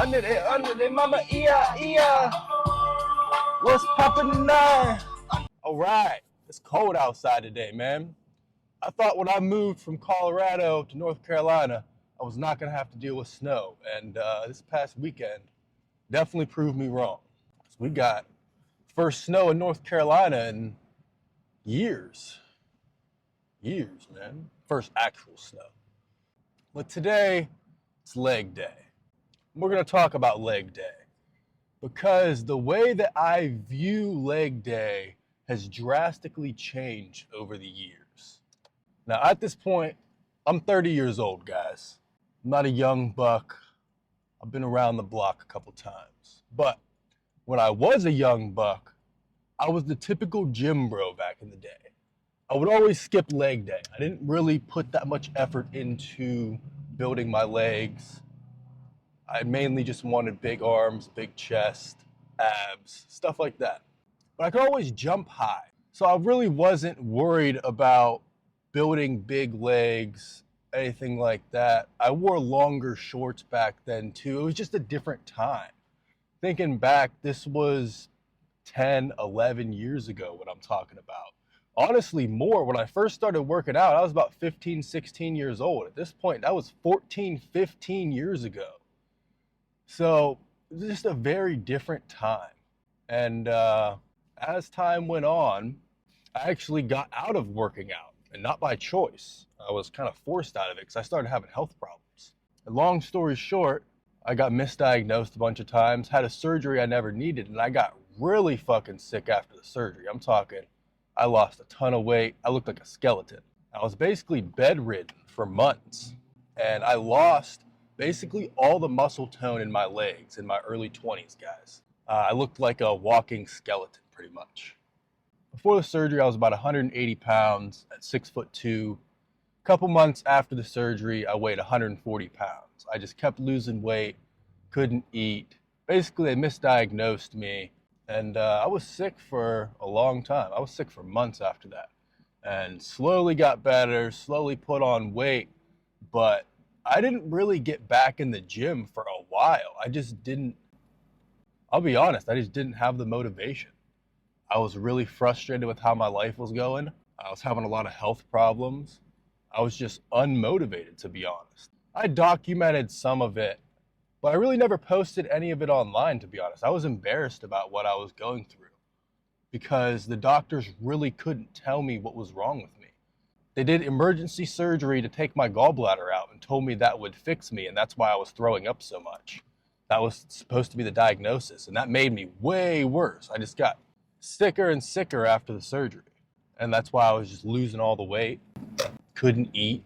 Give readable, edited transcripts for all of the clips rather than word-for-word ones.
Under the mama, yeah. What's poppin' now? All right, it's cold outside today, man. I thought when I moved from Colorado to North Carolina, I was not gonna have to deal with snow, and this past weekend definitely proved me wrong. So we got first snow in North Carolina in years, man. First actual snow. But today, it's leg day. We're gonna talk about leg day because the way that I view leg day has drastically changed over the years. Now, at this point, I'm 30 years old, guys. I'm not a young buck. I've been around the block a couple times. But when I was a young buck, I was the typical gym bro back in the day. I would always skip leg day. I didn't really put that much effort into building my legs. I mainly just wanted big arms, big chest, abs, stuff like that. But I could always jump high. So I really wasn't worried about building big legs, anything like that. I wore longer shorts back then too. It was just a different time. Thinking back, this was 10, 11 years ago what I'm talking about. Honestly, more. When I first started working out, I was about 15, 16 years old. At this point, that was 14, 15 years ago. So it was just a very different time. And as time went on, I actually got out of working out, and not by choice. I was kind of forced out of it because I started having health problems. And long story short, I got misdiagnosed a bunch of times, had a surgery I never needed, and I got really fucking sick after the surgery. I'm talking, I lost a ton of weight. I looked like a skeleton. I was basically bedridden for months, and I lost basically all the muscle tone in my legs in my early 20s, guys. I looked like a walking skeleton, pretty much. Before the surgery, I was about 180 pounds at 6'2". A couple months after the surgery, I weighed 140 pounds. I just kept losing weight, couldn't eat. Basically, they misdiagnosed me, and I was sick for a long time. I was sick for months after that, and slowly got better, slowly put on weight, but I didn't really get back in the gym for a while. I'll be honest, I just didn't have the motivation. I was really frustrated with how my life was going. I was having a lot of health problems. I was just unmotivated, to be honest. I documented some of it, but I really never posted any of it online, to be honest. I was embarrassed about what I was going through because the doctors really couldn't tell me what was wrong with me. They did emergency surgery to take my gallbladder out and told me that would fix me, and that's why I was throwing up so much. That was supposed to be the diagnosis, and that made me way worse. I just got sicker and sicker after the surgery, and that's why I was just losing all the weight, couldn't eat.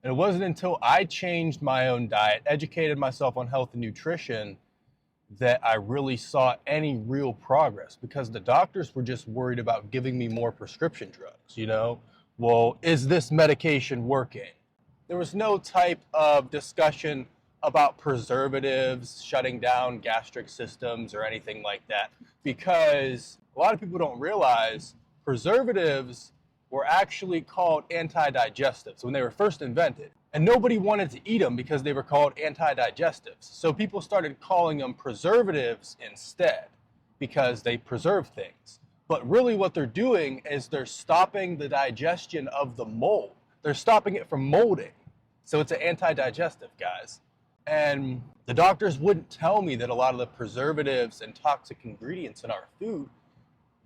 And it wasn't until I changed my own diet, educated myself on health and nutrition, that I really saw any real progress, because the doctors were just worried about giving me more prescription drugs, you know? Well, is this medication working? There was no type of discussion about preservatives shutting down gastric systems or anything like that, because a lot of people don't realize preservatives were actually called anti-digestives when they were first invented, and nobody wanted to eat them because they were called anti-digestives. So people started calling them preservatives instead because they preserve things. But really what they're doing is they're stopping the digestion of the mold. They're stopping it from molding. So it's an anti-digestive, guys. And the doctors wouldn't tell me that a lot of the preservatives and toxic ingredients in our food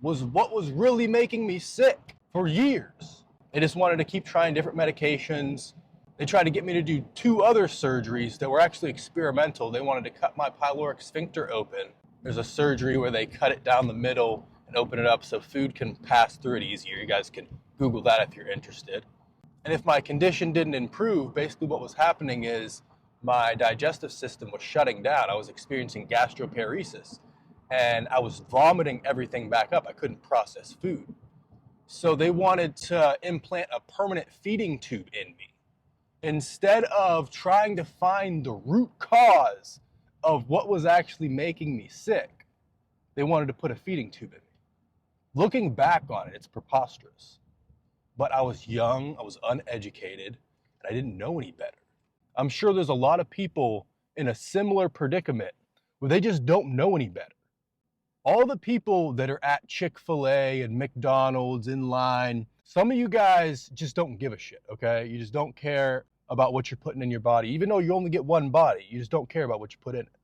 was what was really making me sick for years. They just wanted to keep trying different medications. They tried to get me to do 2 other surgeries that were actually experimental. They wanted to cut my pyloric sphincter open. There's a surgery where they cut it down the middle and open it up so food can pass through it easier. You guys can Google that if you're interested. And if my condition didn't improve, basically what was happening is my digestive system was shutting down. I was experiencing gastroparesis, and I was vomiting everything back up. I couldn't process food. So they wanted to implant a permanent feeding tube in me. Instead of trying to find the root cause of what was actually making me sick, they wanted to put a feeding tube in me. Looking back on it, it's preposterous. But I was young, I was uneducated, and I didn't know any better. I'm sure there's a lot of people in a similar predicament where they just don't know any better. All the people that are at Chick-fil-A and McDonald's in line, some of you guys just don't give a shit, okay? You just don't care about what you're putting in your body. Even though you only get one body, you just don't care about what you put in it.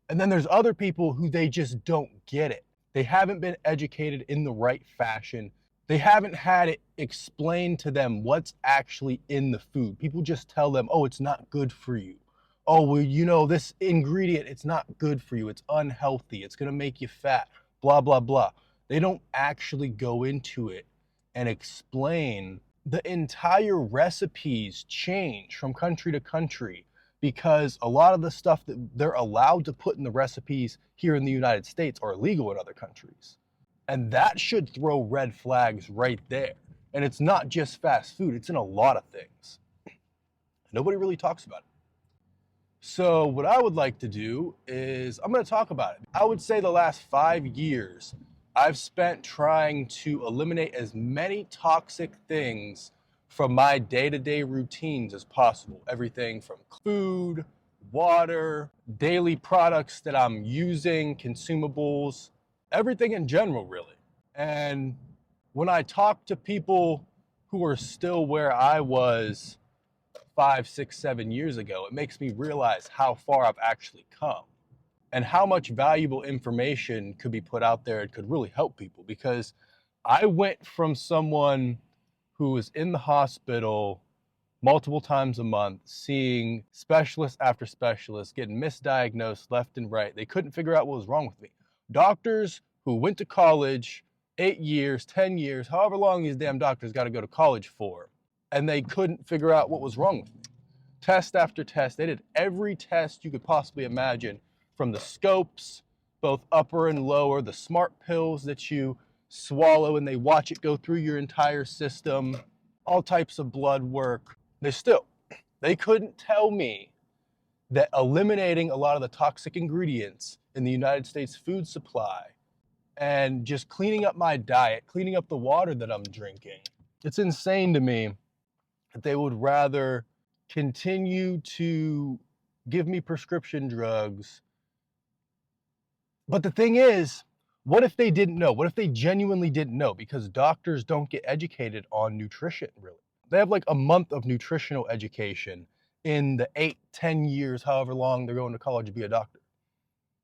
And then there's other people who they just don't get it. They haven't been educated in the right fashion. They haven't had it explained to them what's actually in the food. People just tell them, oh, it's not good for you. Oh, well, you know, this ingredient, it's not good for you. It's unhealthy. It's going to make you fat, blah, blah, blah. They don't actually go into it and explain. The entire recipes change from country to country because a lot of the stuff that they're allowed to put in the recipes here in the United States are illegal in other countries. And that should throw red flags right there. And it's not just fast food, it's in a lot of things. Nobody really talks about it. So what I would like to do is I'm going to talk about it. I would say the last 5 years I've spent trying to eliminate as many toxic things from my day-to-day routines as possible. Everything from food, water, daily products that I'm using, consumables, everything in general, really. And when I talk to people who are still where I was 5, 6, 7 years ago, it makes me realize how far I've actually come and how much valuable information could be put out there and could really help people. Because I went from someone who was in the hospital multiple times a month, seeing specialist after specialist, getting misdiagnosed left and right. They couldn't figure out what was wrong with me. Doctors who went to college 8 years, 10 years, however long these damn doctors got to go to college for, and they couldn't figure out what was wrong with me. Test after test. They did every test you could possibly imagine, from the scopes, both upper and lower, the smart pills that you swallow and they watch it go through your entire system, all types of blood work. They couldn't tell me that eliminating a lot of the toxic ingredients in the United States food supply and just cleaning up my diet, cleaning up the water that I'm drinking, it's insane to me that they would rather continue to give me prescription drugs. But the thing is, what if they didn't know? What if they genuinely didn't know? Because doctors don't get educated on nutrition, really. They have like a month of nutritional education in the 8, 10 years, however long they're going to college to be a doctor.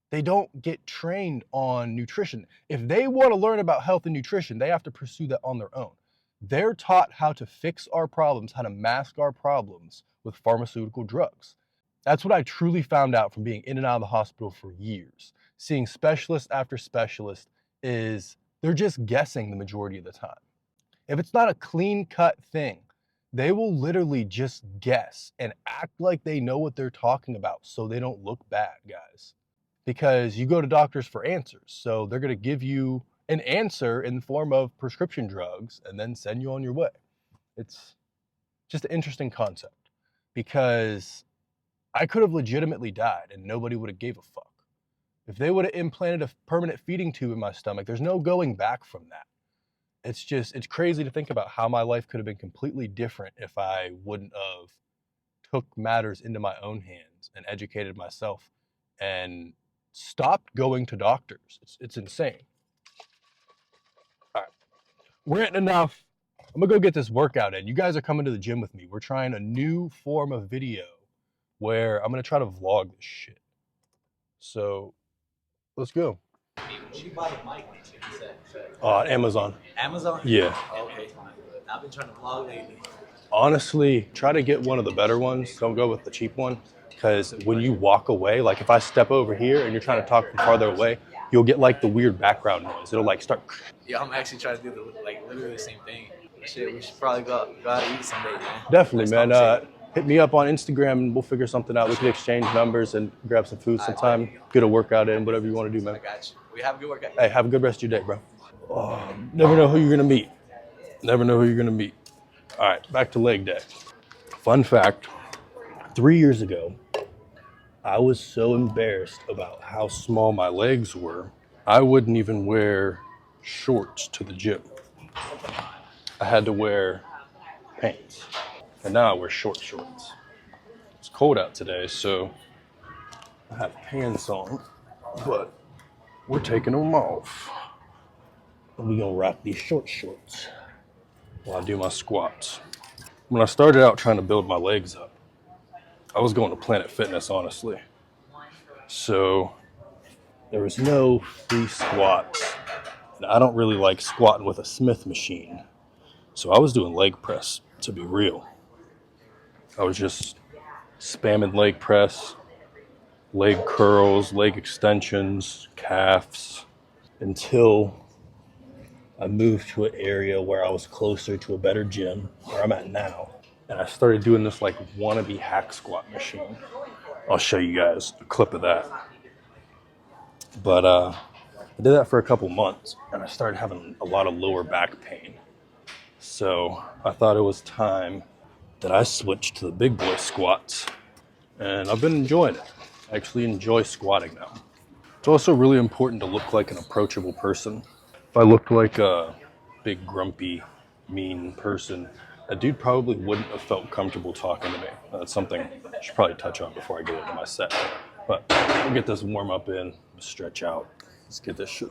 They don't get trained on nutrition. If they want to learn about health and nutrition, they have to pursue that on their own. They're taught how to fix our problems, how to mask our problems with pharmaceutical drugs. That's what I truly found out from being in and out of the hospital for years. Seeing specialist after specialist is they're just guessing the majority of the time. If it's not a clean-cut thing, they will literally just guess and act like they know what they're talking about so they don't look bad, guys. Because you go to doctors for answers, so they're going to give you an answer in the form of prescription drugs and then send you on your way. It's just an interesting concept, because I could have legitimately died and nobody would have gave a fuck. If they would have implanted a permanent feeding tube in my stomach, there's no going back from that. It's crazy to think about how my life could have been completely different if I wouldn't have took matters into my own hands and educated myself and stopped going to doctors. It's insane. All right, ranting enough. I'm gonna go get this workout in. You guys are coming to the gym with me. We're trying a new form of video where I'm gonna try to vlog this shit. So let's go. Where you buy the mic? Amazon. Amazon? Yeah. Okay. I've been trying to vlog lately. Honestly, try to get one of the better ones. Don't go with the cheap one, because when you walk away, like if I step over here and you're trying to talk from farther away, you'll get like the weird background noise. It'll like start. Yeah, I'm actually trying to do literally the same thing. Shit, we should probably go out and eat someday, man. Definitely, man. Hit me up on Instagram and we'll figure something out. We can exchange numbers and grab some food sometime. Get a workout in, whatever you want to do, man. I got you. We have a good workout. Hey, have a good rest of your day, bro. Oh, never know who you're gonna meet. Never know who you're gonna meet. All right, back to leg day. Fun fact, 3 years ago, I was so embarrassed about how small my legs were, I wouldn't even wear shorts to the gym. I had to wear pants. And now I wear short shorts. It's cold out today, so I have pants on. but we're taking them off. And we're gonna rock these short shorts while I do my squats. When I started out trying to build my legs up, I was going to Planet Fitness, honestly. So there was no free squats. And I don't really like squatting with a Smith machine. So I was doing leg press, to be real. I was just spamming leg press, leg curls, leg extensions, calves, until I moved to an area where I was closer to a better gym, where I'm at now. And I started doing this like wannabe hack squat machine. I'll show you guys a clip of that. But I did that for a couple months, and I started having a lot of lower back pain. So I thought it was time that I switched to the big boy squats, and I've been enjoying it. I actually enjoy squatting now. It's also really important to look like an approachable person. If I looked like a big, grumpy, mean person, that dude probably wouldn't have felt comfortable talking to me. That's something I should probably touch on before I get into my set. But we'll get this warm up in, stretch out. Let's get this shit.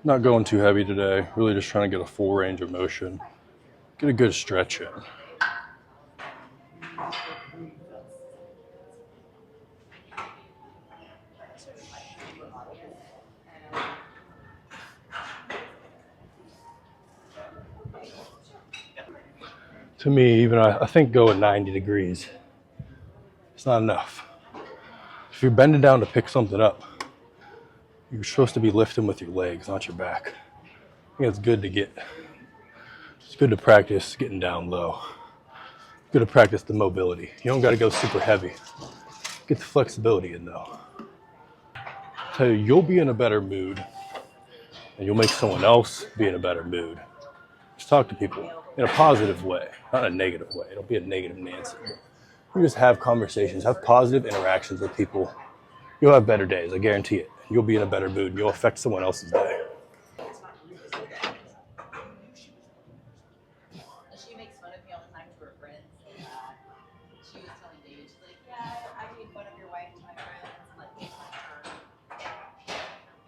Not going too heavy today, really just trying to get a full range of motion, get a good stretch in. To me, even I think going 90 degrees, it's not enough. If you're bending down to pick something up, you're supposed to be lifting with your legs, not your back. I think it's good to practice getting down low. Good to practice the mobility. You don't got to go super heavy. Get the flexibility in though. I'll tell you, you'll be in a better mood, and you'll make someone else be in a better mood. Just talk to people in a positive way, not a negative way. Don't be a negative Nancy. You just have conversations, have positive interactions with people. You'll have better days, I guarantee it. You'll be in a better mood, and you'll affect someone else's day. She makes fun of me all the time to her friends. She was telling David, she's like, yeah, I made fun of your wife to my friends, and like made fun of her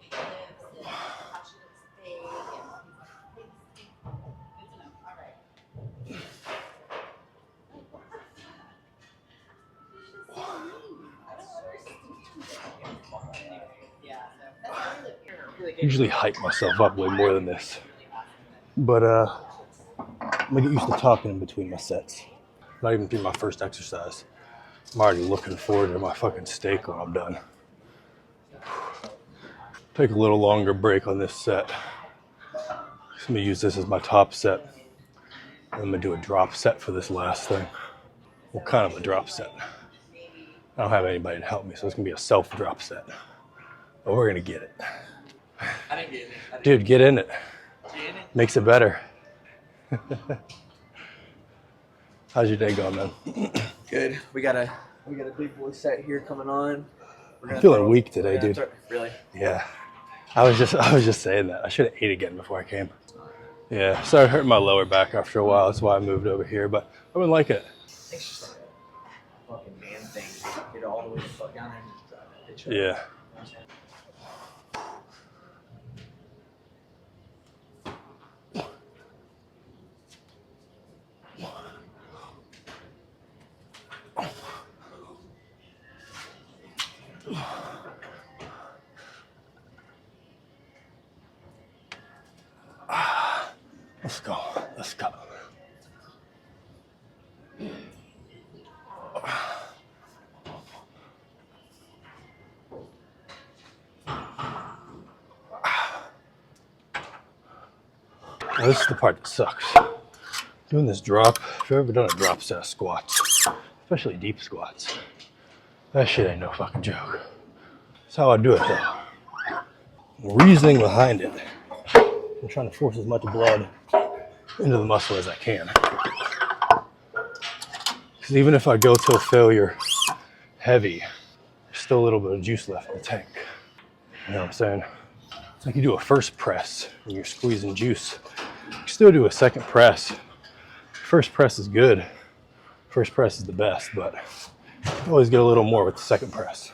big lips and how she looks big, and he's like, good to know. All right. She's just so mean. I don't understand it. Yeah, so that's really good. Usually hype myself up way more than this. But I'm gonna get used to talking in between my sets. Not even through my first exercise. I'm already looking forward to my fucking steak when I'm done. Take a little longer break on this set. I'm gonna use this as my top set. I'm gonna do a drop set for this last thing. Well, kind of a drop set. I don't have anybody to help me, so it's gonna be a self drop set. But we're gonna get it. I didn't get it. Dude, get in it. Makes it better. How's your day going, man? Good. We got a big boy set here coming on. I'm feeling weak today, dude. Really? Yeah. I was just saying that. I should have ate again before I came. Yeah. Started hurting my lower back after a while. That's why I moved over here, but I wouldn't like it. It's just like a fucking man thing. Get all the way the fuck down there and just drive that bitch up. Yeah. Let's go. Let's go. Now, this is the part that sucks. Doing this drop, if you've ever done a drop set of squats, especially deep squats, that shit ain't no fucking joke. That's how I do it though. The reasoning behind it, I'm trying to force as much blood into the muscle as I can. Because even if I go till failure heavy, there's still a little bit of juice left in the tank. You know what I'm saying? It's like you do a first press and you're squeezing juice. You can still do a second press. First press is good. First press is the best, but you always get a little more with the second press.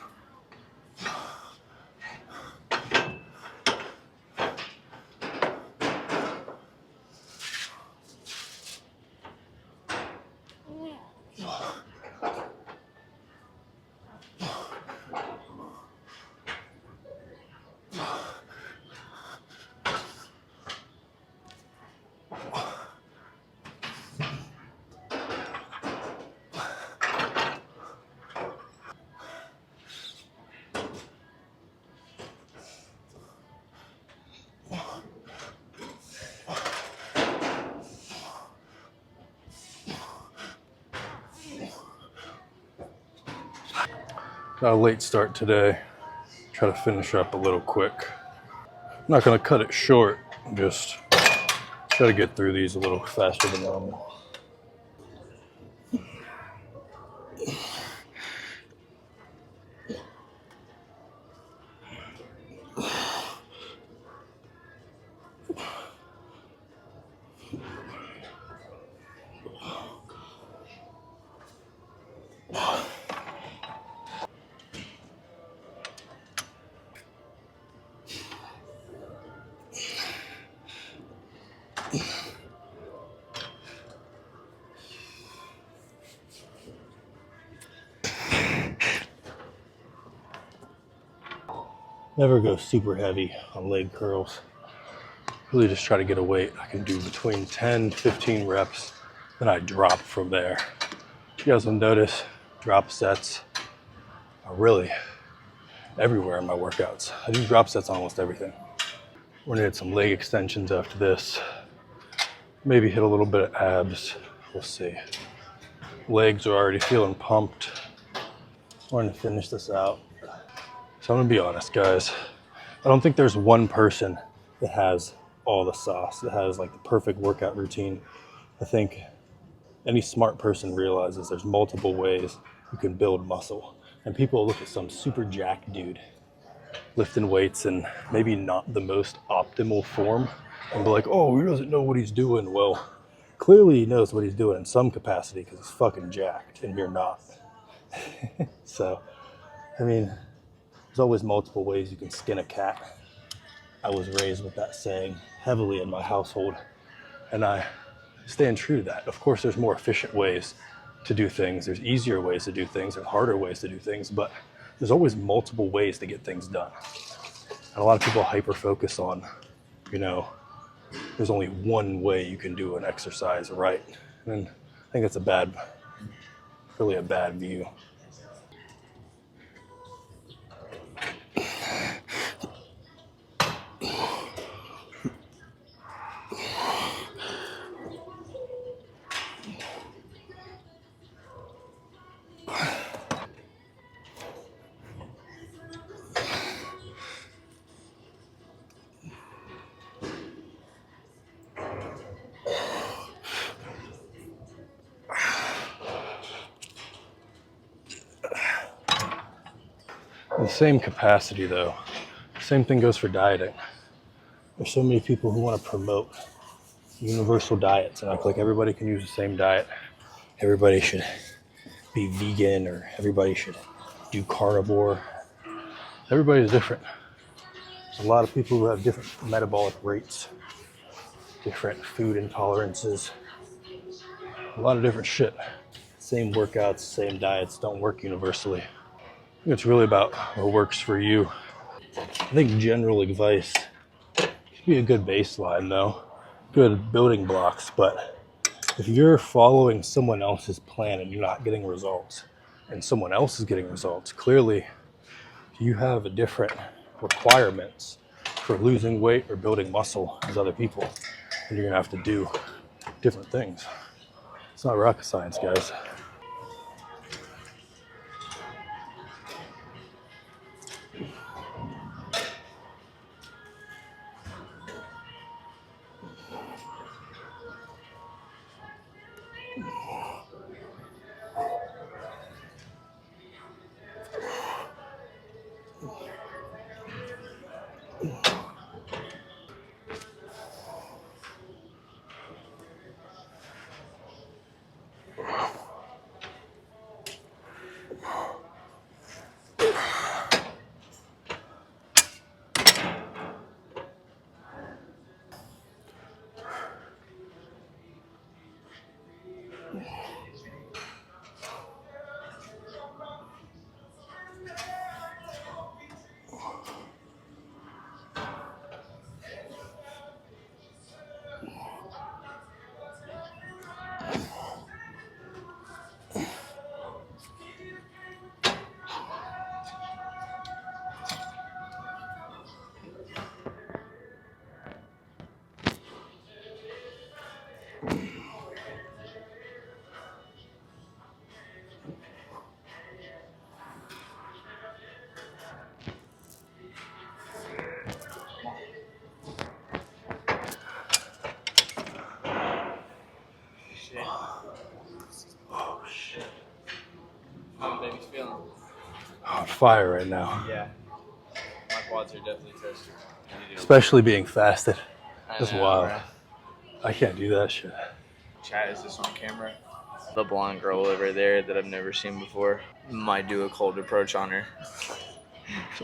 Got a late start today. Try to finish up a little quick. I'm not gonna cut it short, just try to get through these a little faster than normal. Never go super heavy on leg curls. Really just try to get a weight I can do between 10 to 15 reps, then I drop from there. You guys will notice drop sets are really everywhere in my workouts. I do drop sets on almost everything. We're gonna hit some leg extensions after this. Maybe hit a little bit of abs, we'll see. Legs are already feeling pumped. We're gonna finish this out. So I'm gonna be honest, guys. I don't think there's one person that has all the sauce, that has like the perfect workout routine. I think any smart person realizes there's multiple ways you can build muscle. And people look at some super jacked dude lifting weights in maybe not the most optimal form and be like, oh, he doesn't know what he's doing. Well, clearly he knows what he's doing in some capacity because he's fucking jacked and you're not. So, I mean, there's always multiple ways you can skin a cat. I was raised with that saying heavily in my household, and I stand true to that. Of course, there's more efficient ways to do things. There's easier ways to do things. There's harder ways to do things, but there's always multiple ways to get things done. And a lot of people hyper-focus on, you know, there's only one way you can do an exercise right. And I think that's really a bad view. In the same capacity though, same thing goes for dieting. There's so many people who want to promote universal diets and act like everybody can use the same diet. Everybody should be vegan or everybody should do carnivore. Everybody's different. There's a lot of people who have different metabolic rates, different food intolerances, a lot of different shit. Same workouts, same diets don't work universally. I think it's really about what works for you. I think general advice should be a good baseline though, good building blocks, but if you're following someone else's plan and you're not getting results and someone else is getting results, clearly you have a different requirements for losing weight or building muscle as other people, and you're gonna have to do different things. It's not rocket science, guys. on fire right now. Yeah. My quads are definitely toasted. Especially being fasted. That's know, wild. bro. I can't do that shit. Chat, is this on camera? The blonde girl over there that I've never seen before. Might do a cold approach on her.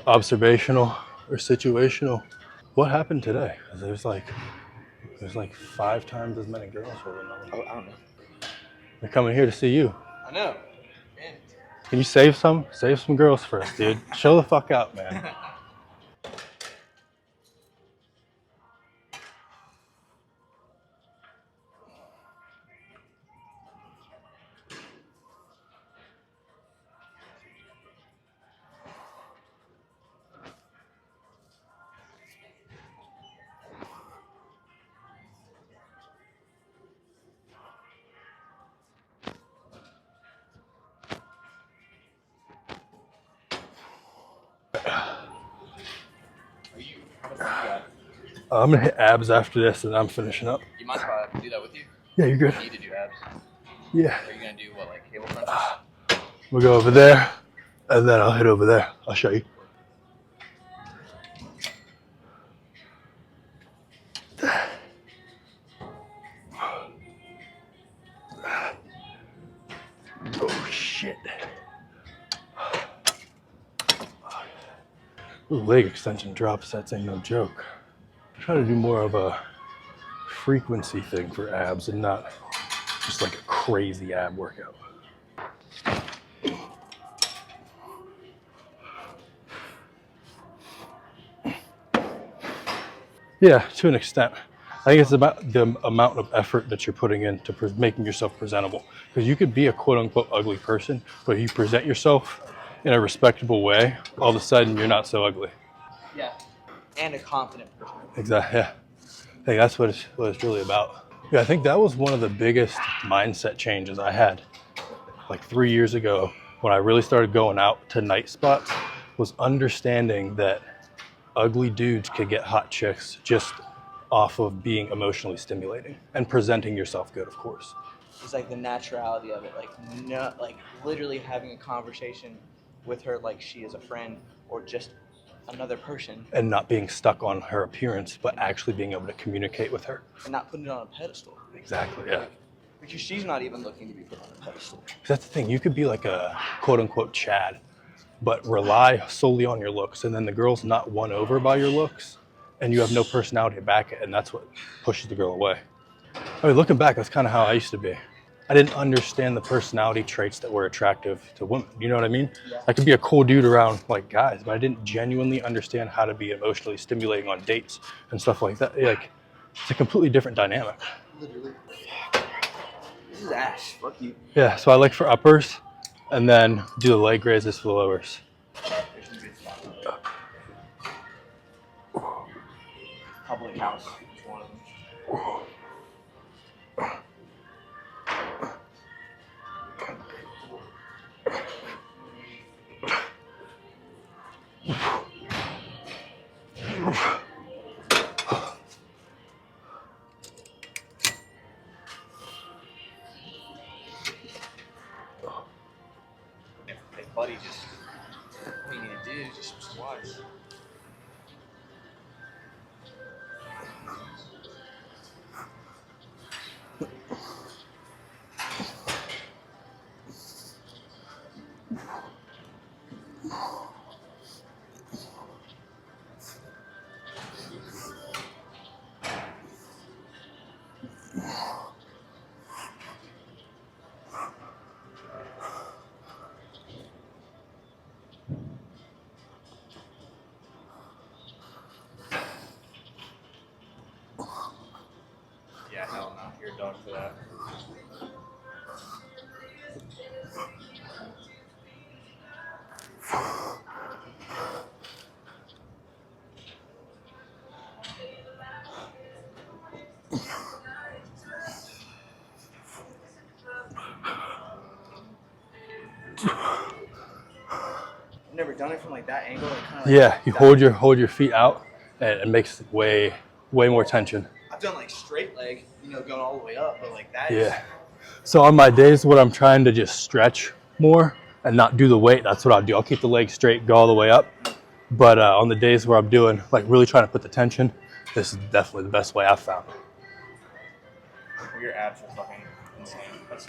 Observational or situational. What happened today? 'Cause there's like 5 times as many girls holding on. Oh, I don't know. They're coming here to see you. I know. Man. Can you save some? Save some girls for us, dude. Show the fuck out, man. I'm gonna hit abs after this and I'm finishing up. You mind if I do that with you? Yeah, you're good. You need to do abs. Yeah. Are you gonna do what, like cable crunches? We'll go over there and then I'll hit over there. I'll show you. Oh shit. Those leg extension drop sets ain't no joke. I'm trying to do more of a frequency thing for abs and not just like a crazy ab workout. Yeah, to an extent. I think it's about the amount of effort that you're putting into making yourself presentable. Because you could be a quote unquote ugly person, but if you present yourself in a respectable way, all of a sudden you're not so ugly. Yeah. And a confident person. Exactly. Yeah. I think that's what it's really about. Yeah, I think that was one of the biggest mindset changes I had like 3 years ago when I really started going out to night spots, was understanding that ugly dudes could get hot chicks just off of being emotionally stimulating and presenting yourself good, of course. It's like the naturality of it, like no, like literally having a conversation with her like she is a friend or just another person, And not being stuck on her appearance, but actually being able to communicate with her. and not putting it on a pedestal. Exactly, yeah. Because she's not even looking to be put on a pedestal. 'Cause that's the thing, you could be like a quote unquote Chad, but rely solely on your looks, and then the girl's not won over by your looks, and you have no personality to back it, and that's what pushes the girl away. I mean, looking back, that's kind of how I used to be. I didn't understand the personality traits that were attractive to women. You know what I mean? Yeah. I could be a cool dude around like guys, but I didn't genuinely understand how to be emotionally stimulating on dates and stuff like that. Like, it's a completely different dynamic. Literally. This is Ash. Fuck you. Yeah, so I like for uppers, and then do the leg raises for the lowers. There's some good spots over there. Public house is one of them. Hey, buddy, just what you need to do is just squats. Yeah, hell no, you're a dog for that. I've never done it from like that angle. Like, kind of like Yeah, you that. hold your feet out, and it makes way more tension. I've done like straight leg, going all the way up, but like that. Yeah. So on my days when I'm trying to just stretch more, and not do the weight, that's what I'll do. I'll keep the legs straight, go all the way up. But on the days where I'm doing, like really trying to put the tension, this is definitely the best way I've found. Your abs are fucking insane. That's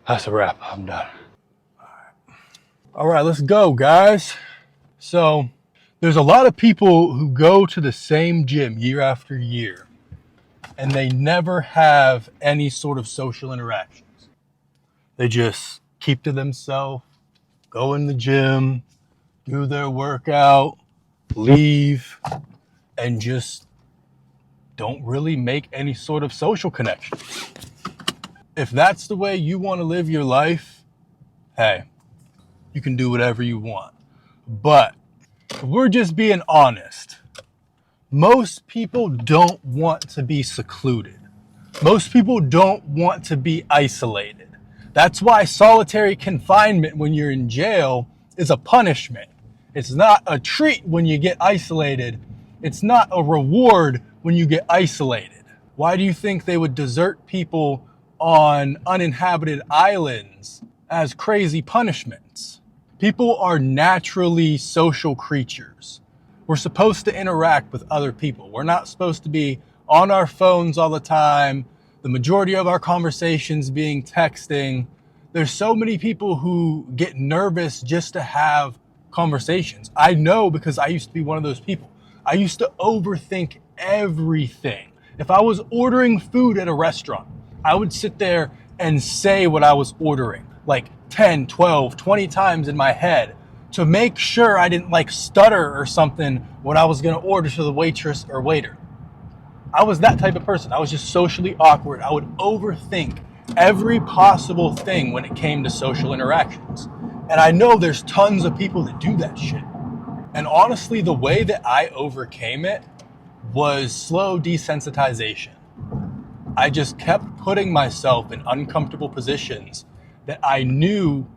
That's a wrap. I'm done. All right, let's go, guys. So there's a lot of people who go to the same gym year after year, and they never have any sort of social interactions. They just keep to themselves, go in the gym, do their workout, leave, and just don't really make any sort of social connections. If that's the way you want to live your life, hey, you can do whatever you want. But if we're just being honest, most people don't want to be secluded. Most people don't want to be isolated. That's why solitary confinement when you're in jail is a punishment. It's not a treat when you get isolated. It's not a reward when you get isolated. Why do you think they would desert people on uninhabited islands as crazy punishments? People are naturally social creatures. We're supposed to interact with other people. We're not supposed to be on our phones all the time. The majority of our conversations being texting. There's so many people who get nervous just to have conversations. I know because I used to be one of those people. I used to overthink everything. If I was ordering food at a restaurant, I would sit there and say what I was ordering like 10, 12, 20 times in my head to make sure I didn't like stutter or something when I was going to order to the waitress or waiter. I was that type of person. I was just socially awkward. I would overthink every possible thing when it came to social interactions. And I know there's tons of people that do that shit. And honestly, the way that I overcame it was slow desensitization. I just kept putting myself in uncomfortable positions that I knew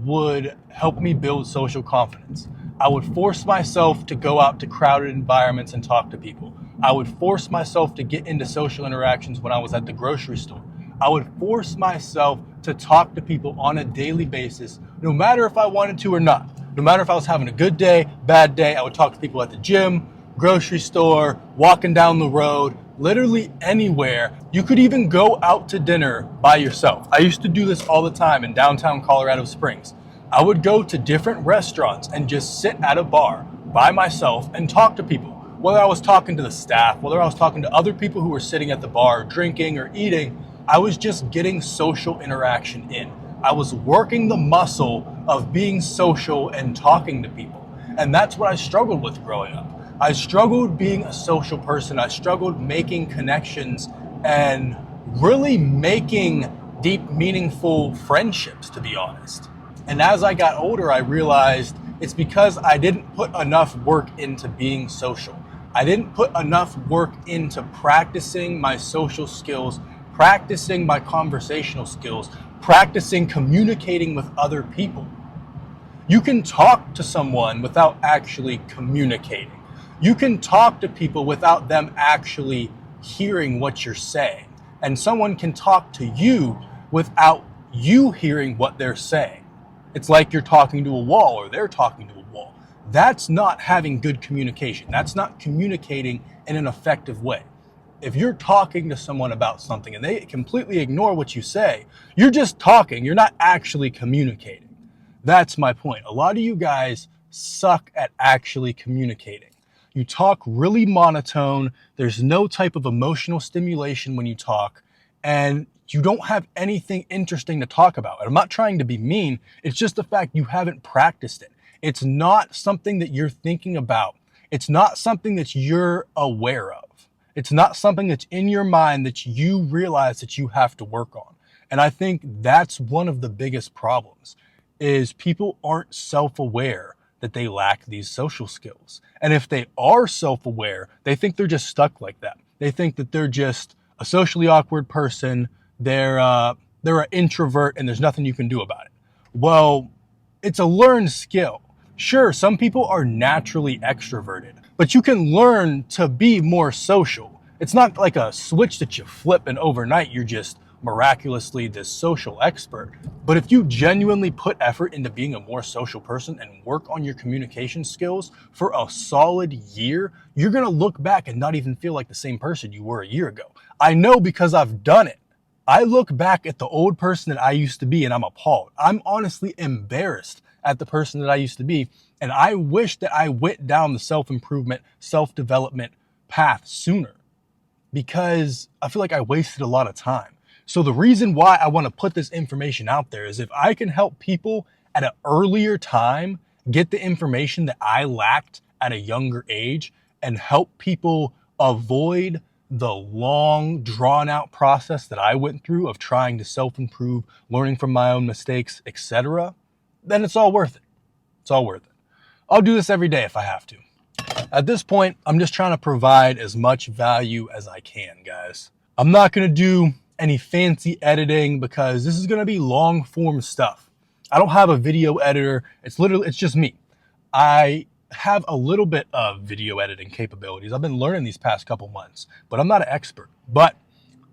would help me build social confidence. I would force myself to go out to crowded environments and talk to people. I would force myself to get into social interactions when I was at the grocery store. I would force myself to talk to people on a daily basis, no matter if I wanted to or not. No matter if I was having a good day, bad day, I would talk to people at the gym, grocery store, walking down the road, literally anywhere. You could even go out to dinner by yourself. I used to do this all the time in downtown Colorado Springs. I would go to different restaurants and just sit at a bar by myself and talk to people. Whether I was talking to the staff, whether I was talking to other people who were sitting at the bar drinking or eating, I was just getting social interaction in. I was working the muscle of being social and talking to people. And that's what I struggled with growing up. I struggled being a social person. I struggled making connections and really making deep, meaningful friendships, to be honest. And as I got older, I realized it's because I didn't put enough work into being social. I didn't put enough work into practicing my social skills, practicing my conversational skills, practicing communicating with other people. You can talk to someone without actually communicating. You can talk to people without them actually hearing what you're saying. And someone can talk to you without you hearing what they're saying. It's like you're talking to a wall or they're talking to a wall. That's not having good communication. That's not communicating in an effective way. If you're talking to someone about something and they completely ignore what you say, you're just talking. You're not actually communicating. That's my point. A lot of you guys suck at actually communicating. You talk really monotone. There's no type of emotional stimulation when you talk, and you don't have anything interesting to talk about. And I'm not trying to be mean. It's just the fact you haven't practiced it. It's not something that you're thinking about. It's not something that you're aware of. It's not something that's in your mind that you realize that you have to work on. And I think that's one of the biggest problems is people aren't self-aware that they lack these social skills. And if they are self-aware, they think they're just stuck like that. They think that they're just a socially awkward person. They're an introvert and there's nothing you can do about it. Well, it's a learned skill. Sure, some people are naturally extroverted, but you can learn to be more social. It's not like a switch that you flip and overnight you're just miraculously this social expert. But if you genuinely put effort into being a more social person and work on your communication skills for a solid year, you're gonna look back and not even feel like the same person you were a year ago. I know because I've done it. I look back at the old person that I used to be and I'm appalled. I'm honestly embarrassed at the person that I used to be. And I wish that I went down the self-improvement, self-development path sooner because I feel like I wasted a lot of time. So the reason why I want to put this information out there is if I can help people at an earlier time get the information that I lacked at a younger age and help people avoid the long drawn out process that I went through of trying to self-improve, learning from my own mistakes, etc., then it's all worth it. It's all worth it. I'll do this every day if I have to. At this point, I'm just trying to provide as much value as I can, guys. I'm not going to do any fancy editing because this is going to be long form stuff. I don't have a video editor. It's just me. I have a little bit of video editing capabilities. I've been learning these past couple months, but I'm not an expert. But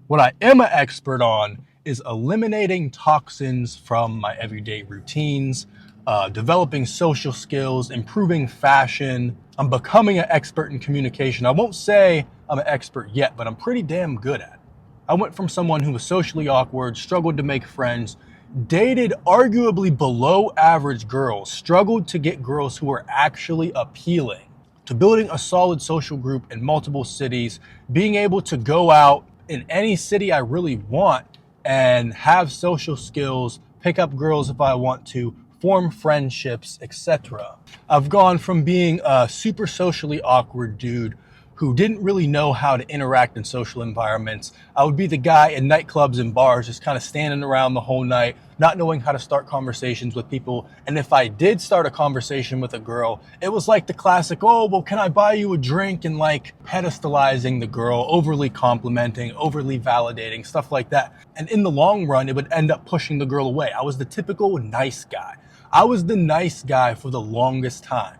what I am an expert on is eliminating toxins from my everyday routines, developing social skills, improving fashion. I'm becoming an expert in communication. I won't say I'm an expert yet, but I'm pretty damn good at it. I went from someone who was socially awkward, struggled to make friends, dated arguably below average girls, struggled to get girls who were actually appealing, to building a solid social group in multiple cities, being able to go out in any city I really want and have social skills, pick up girls if I want to, form friendships, etc. I've gone from being a super socially awkward dude who didn't really know how to interact in social environments. I would be the guy in nightclubs and bars just kind of standing around the whole night, not knowing how to start conversations with people. And if I did start a conversation with a girl, it was like the classic, oh, well, can I buy you a drink? And like pedestalizing the girl, overly complimenting, overly validating, stuff like that. And in the long run, it would end up pushing the girl away. I was the typical nice guy. I was the nice guy for the longest time.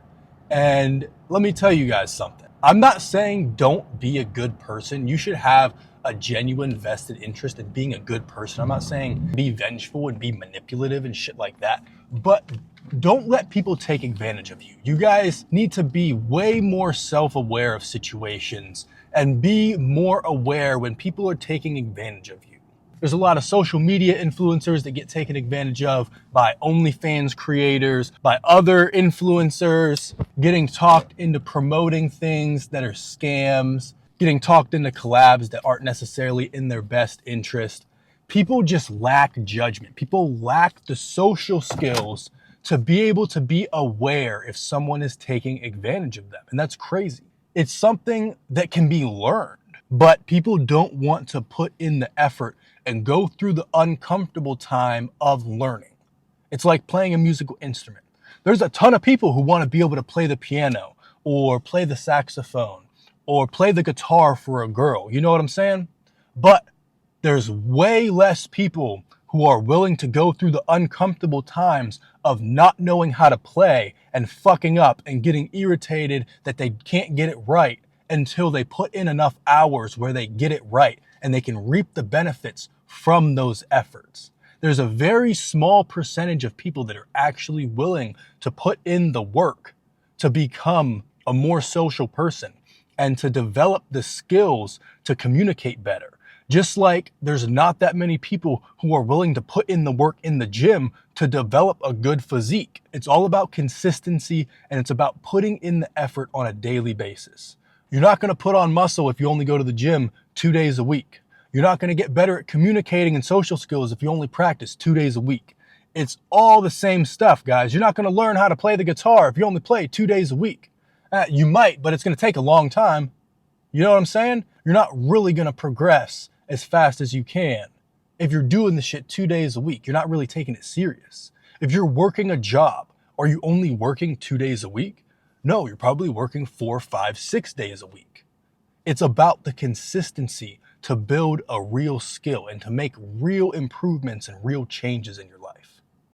And let me tell you guys something. I'm not saying don't be a good person. You should have a genuine vested interest in being a good person. I'm not saying be vengeful and be manipulative and shit like that. But don't let people take advantage of you. You guys need to be way more self-aware of situations and be more aware when people are taking advantage of you. There's a lot of social media influencers that get taken advantage of by OnlyFans creators, by other influencers, getting talked into promoting things that are scams, getting talked into collabs that aren't necessarily in their best interest. People just lack judgment. People lack the social skills to be able to be aware if someone is taking advantage of them. And that's crazy. It's something that can be learned, but people don't want to put in the effort and go through the uncomfortable time of learning. It's like playing a musical instrument. There's a ton of people who want to be able to play the piano or play the saxophone or play the guitar for a girl. You know what I'm saying? But there's way less people who are willing to go through the uncomfortable times of not knowing how to play and fucking up and getting irritated that they can't get it right until they put in enough hours where they get it right and they can reap the benefits from those efforts. There's a very small percentage of people that are actually willing to put in the work to become a more social person and to develop the skills to communicate better. Just like there's not that many people who are willing to put in the work in the gym to develop a good physique. It's all about consistency, and it's about putting in the effort on a daily basis. You're not going to put on muscle if you only go to the gym 2 days a week. You're not going to get better at communicating and social skills if you only practice 2 days a week. It's all the same stuff, guys. You're not going to learn how to play the guitar if you only play 2 days a week. You might, but it's going to take a long time. You know what I'm saying? You're not really going to progress as fast as you can if you're doing the shit 2 days a week. You're not really taking it serious. If you're working a job, are you only working 2 days a week? No, you're probably working 4, 5, 6 days a week. It's about the consistency to build a real skill and to make real improvements and real changes in your life.